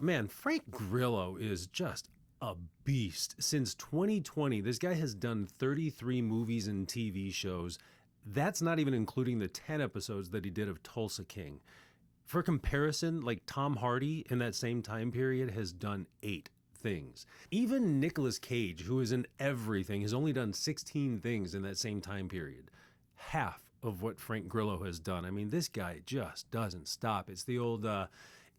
Man, Frank Grillo is just a beast. Since 2020, this guy has done 33 movies and TV shows. That's not even including the 10 episodes that he did of Tulsa King. For comparison, like Tom Hardy in that same time period has done 8 things. Even Nicolas Cage, who is in everything, has only done 16 things in that same time period. Half of what Frank Grillo has done. I mean, this guy just doesn't stop. It's the old,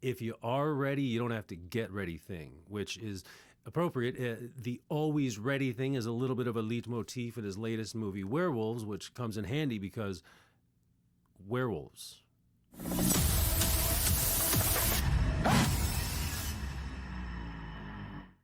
if you are ready, you don't have to get ready thing, which is appropriate. The always ready thing is a little bit of a leitmotif in his latest movie, Werewolves, which comes in handy because werewolves.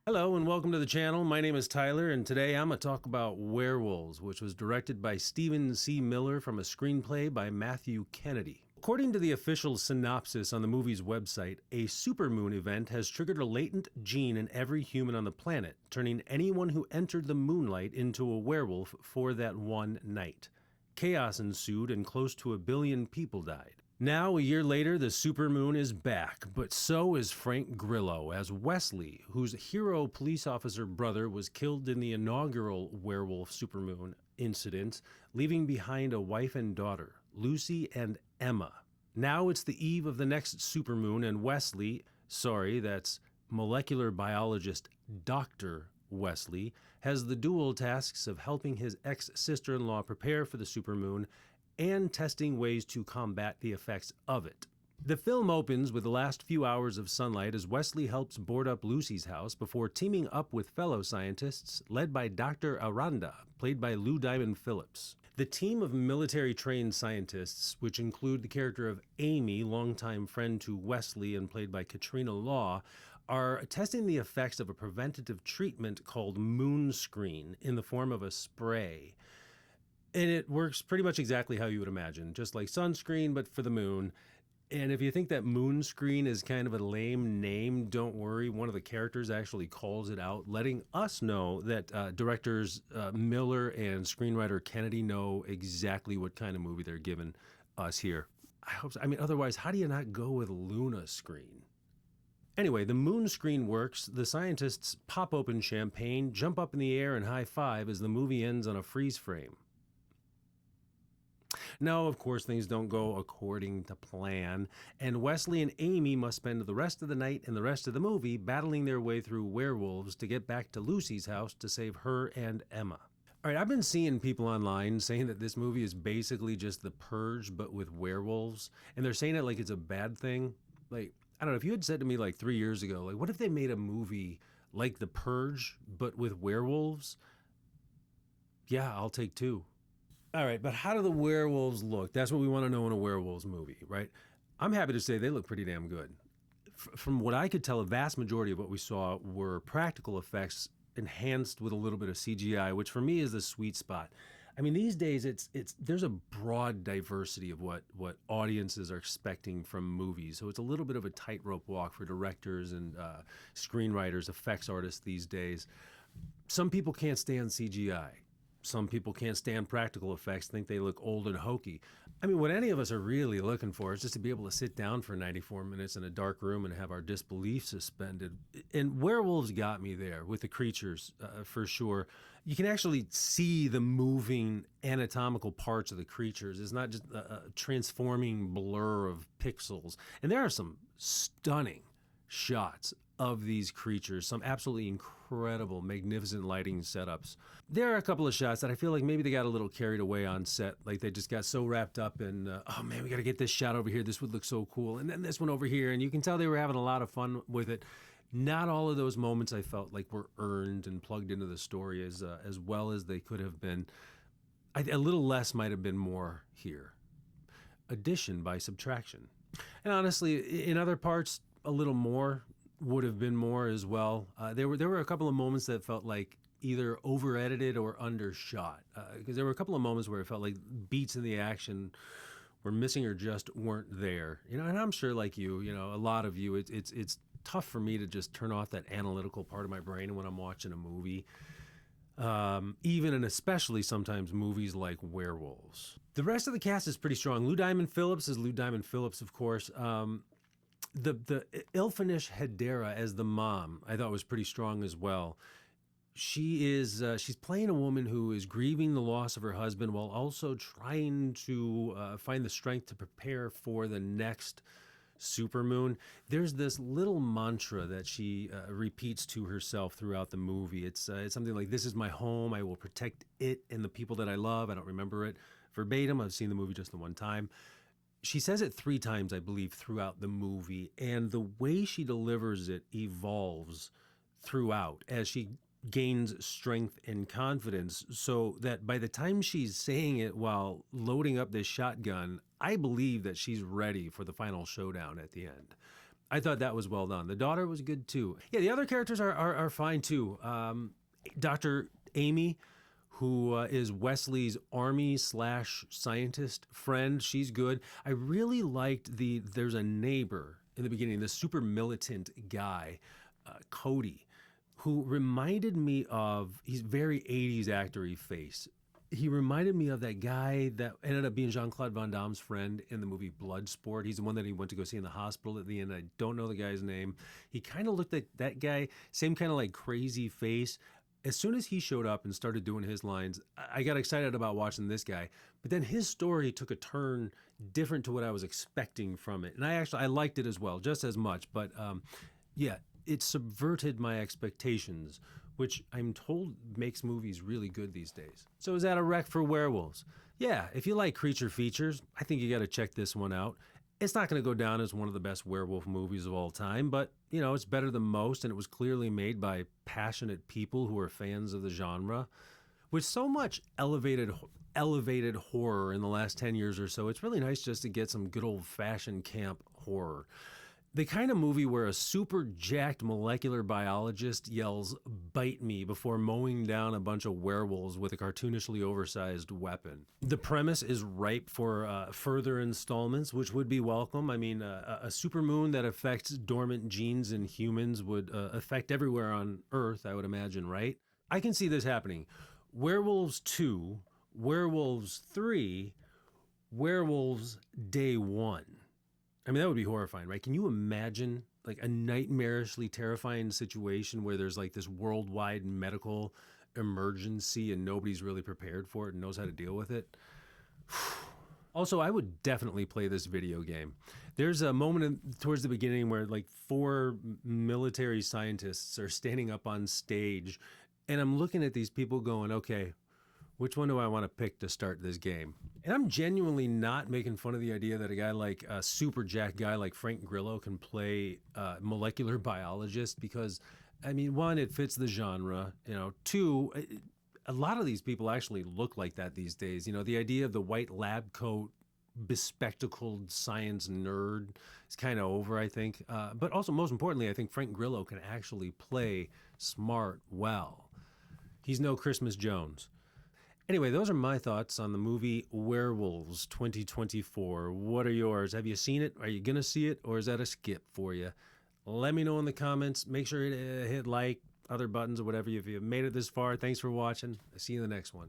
Hello and welcome to the channel. My name is Tyler and today I'm going to talk about Werewolves, which was directed by Stephen C. Miller from a screenplay by Matthew Kennedy. According to the official synopsis on the movie's website, a supermoon event has triggered a latent gene in every human on the planet, turning anyone who entered the moonlight into a werewolf for that one night. Chaos ensued and close to 1 billion people died. Now, a year later, the supermoon is back, but so is Frank Grillo as Wesley, whose hero police officer brother was killed in the inaugural werewolf supermoon incident, leaving behind a wife and daughter, Lucy and Emma. Now it's the eve of the next supermoon, and Wesley, that's molecular biologist Dr. Wesley, has the dual tasks of helping his ex-sister-in-law prepare for the supermoon and testing ways to combat the effects of it. The film opens with the last few hours of sunlight as Wesley helps board up Lucy's house before teaming up with fellow scientists led by Dr. Aranda, played by Lou Diamond Phillips. The team of military-trained scientists, which include the character of Amy, longtime friend to Wesley and played by Katrina Law, are testing the effects of a preventative treatment called moon screen in the form of a spray. And it works pretty much exactly how you would imagine, just like sunscreen, but for the moon. And if you think that moon screen is kind of a lame name, don't worry. One of the characters actually calls it out, letting us know that directors Miller and screenwriter Kennedy know exactly what kind of movie they're giving us here. I hope so. I mean, otherwise, how do you not go with Luna screen? Anyway, the moon screen works. The scientists pop open champagne, jump up in the air, and high five as the movie ends on a freeze frame. No, of course, things don't go according to plan, and Wesley and Amy must spend the rest of the night and the rest of the movie battling their way through werewolves to get back to Lucy's house to save her and Emma. All right, I've been seeing people online saying that this movie is basically just The Purge, but with werewolves, and they're saying it like it's a bad thing. Like, I don't know, if you had said to me like 3 years ago, like, what if they made a movie like The Purge, but with werewolves? Yeah, I'll take 2. All right, but how do the werewolves look? That's what we want to know in a werewolves movie, right? I'm happy to say they look pretty damn good. From what I could tell, a vast majority of what we saw were practical effects enhanced with a little bit of CGI, which for me is the sweet spot. I mean, these days there's a broad diversity of what audiences are expecting from movies. So it's a little bit of a tightrope walk for directors and screenwriters, effects artists these days. Some people can't stand CGI. Some people can't stand practical effects, think they look old and hokey. I mean, what any of us are really looking for is just to be able to sit down for 94 minutes in a dark room and have our disbelief suspended. And Werewolves got me there with the creatures, for sure. You can actually see the moving anatomical parts of the creatures. It's not just a transforming blur of pixels. And there are some stunning shots of these creatures, some absolutely incredible, magnificent lighting setups. There are a couple of shots that I feel like maybe they got a little carried away on set, like they just got so wrapped up in, oh man, we got to get this shot over here, this would look so cool, and then this one over here, and you can tell they were having a lot of fun with it. Not all of those moments I felt like were earned and plugged into the story as well as they could have been. A little less might have been more here. Addition by subtraction. And honestly, in other parts, a little more would have been more as well. There were a couple of moments that felt like either over-edited or undershot. Because there were a couple of moments where it felt like beats in the action were missing or just weren't there. You know, and I'm sure like you, a lot of you, it's tough for me to just turn off that analytical part of my brain when I'm watching a movie. Even and especially sometimes movies like Werewolves. The rest of the cast is pretty strong. Lou Diamond Phillips is Lou Diamond Phillips, of course. The Ilfinish Hedera as the mom, I thought was pretty strong as well. She's playing a woman who is grieving the loss of her husband while also trying to find the strength to prepare for the next supermoon. There's this little mantra that she repeats to herself throughout the movie. It's something like, "This is my home. I will protect it and the people that I love." I don't remember it verbatim. I've seen the movie just the one time. She says it 3 times, I believe, throughout the movie, and the way she delivers it evolves throughout as she gains strength and confidence, so that by the time she's saying it while loading up this shotgun, I believe that she's ready for the final showdown at the end. I thought that was well done. The daughter was good too. Yeah, the other characters are fine too. Dr. Amy, who is Wesley's army/scientist friend, she's good. I really liked there's a neighbor in the beginning, the super militant guy, Cody, who reminded me of, he's very 80s actor-y face. He reminded me of that guy that ended up being Jean-Claude Van Damme's friend in the movie Bloodsport. He's the one that he went to go see in the hospital at the end. I don't know the guy's name. He kind of looked like that guy, same kind of like crazy face. As soon as he showed up and started doing his lines, I got excited about watching this guy. But then his story took a turn different to what I was expecting from it. And I liked it as well, just as much. But yeah, it subverted my expectations, which I'm told makes movies really good these days. So is that a rec for werewolves? Yeah, if you like creature features, I think you got to check this one out. It's not going to go down as one of the best werewolf movies of all time, but, you know, it's better than most, and it was clearly made by passionate people who are fans of the genre. With so much elevated horror in the last 10 years or so, it's really nice just to get some good old-fashioned camp horror. The kind of movie where a super jacked molecular biologist yells, "Bite me," before mowing down a bunch of werewolves with a cartoonishly oversized weapon. The premise is ripe for further installments, which would be welcome. I mean, a supermoon that affects dormant genes in humans would affect everywhere on Earth, I would imagine, right? I can see this happening. Werewolves 2, Werewolves 3, Werewolves Day 1. I mean, that would be horrifying, right? Can you imagine like a nightmarishly terrifying situation where there's like this worldwide medical emergency and nobody's really prepared for it and knows how to deal with it? Also, I would definitely play this video game. There's a moment towards the beginning where like 4 military scientists are standing up on stage, and I'm looking at these people going, okay, which one do I want to pick to start this game? And I'm genuinely not making fun of the idea that a guy like a super jack guy like Frank Grillo can play molecular biologist, because, I mean, 1, it fits the genre. You know, 2, a lot of these people actually look like that these days. You know, the idea of the white lab coat, bespectacled science nerd is kind of over, I think. But also, most importantly, I think Frank Grillo can actually play smart well. He's no Christmas Jones. Anyway, those are my thoughts on the movie Werewolves 2024. What are yours? Have you seen it? Are you going to see it? Or is that a skip for you? Let me know in the comments. Make sure to hit like, other buttons, or whatever. If you've made it this far, thanks for watching. I'll see you in the next one.